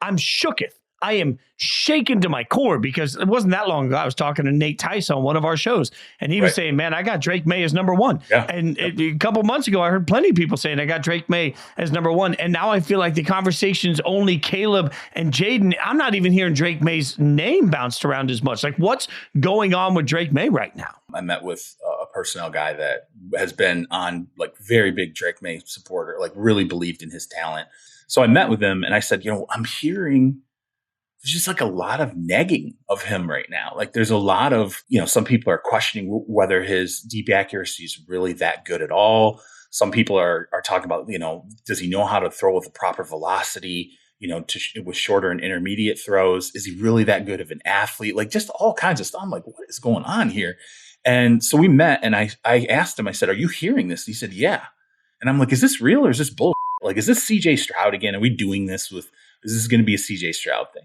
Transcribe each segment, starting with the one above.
I'm shooketh. I am shaken to my core because it wasn't that long ago. I was talking to Nate Tice on one of our shows, and he was saying, man, I got Drake Maye as number one. Yeah. And a couple months ago, I heard plenty of people saying I got Drake Maye as number one. And now I feel like the conversation's only Caleb and Jaden. I'm not even hearing Drake Maye's name bounced around as much. Like, what's going on with Drake Maye right now? I met with a personnel guy that has been on like very big Drake Maye supporter, like really believed in his talent. So I met with him and I said, I'm hearing there's just like a lot of negging of him right now. Like there's a lot of, some people are questioning whether his deep accuracy is really that good at all. Some people are talking about, does he know how to throw with the proper velocity, with shorter and intermediate throws? Is he really that good of an athlete? Like just all kinds of stuff. I'm like, what is going on here? And so we met and I asked him, I said, are you hearing this? And he said, yeah. And I'm like, is this real or is this bullshit? Like, is this CJ Stroud again? Are we doing this is this going to be a CJ Stroud thing?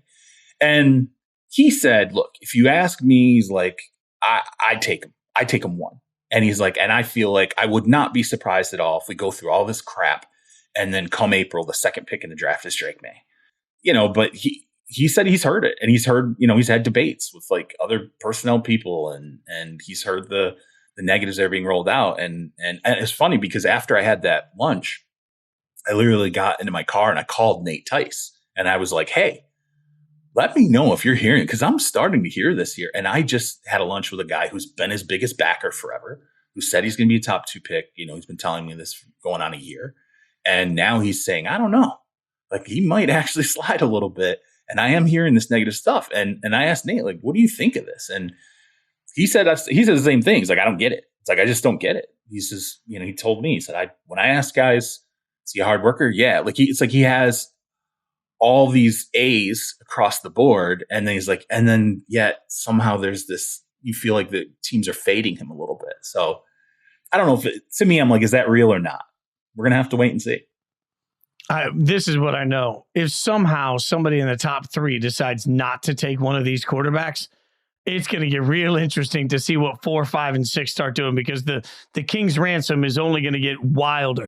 And he said, look, if you ask me, he's like, I'd take him. I'd take him one. And he's like, and I feel like I would not be surprised at all if we go through all this crap and then come April, the second pick in the draft is Drake Maye. But he said he's heard it and he's heard, he's had debates with like other personnel people and he's heard the negatives that are being rolled out. And it's funny because after I had that lunch, I literally got into my car and I called Nate Tice and I was like, hey, let me know if you're hearing it because I'm starting to hear this here. And I just had a lunch with a guy who's been his biggest backer forever, who said he's going to be a top 2 pick. He's been telling me this going on a year. And now he's saying, I don't know, like he might actually slide a little bit. And I am hearing this negative stuff. And I asked Nate, like, what do you think of this? And he said the same thing. He's like, I don't get it. It's like, I just don't get it. He says, he told me, he said, when I ask guys, is he a hard worker? Yeah. Like it's like he has all these A's across the board. And then he's like, and then yet somehow there's this, you feel like the teams are fading him a little bit. So I don't know to me, I'm like, is that real or not? We're going to have to wait and see. This is what I know. If somehow somebody in the top 3 decides not to take one of these quarterbacks, it's going to get real interesting to see what 4, 5, and 6 start doing because the King's ransom is only going to get wilder.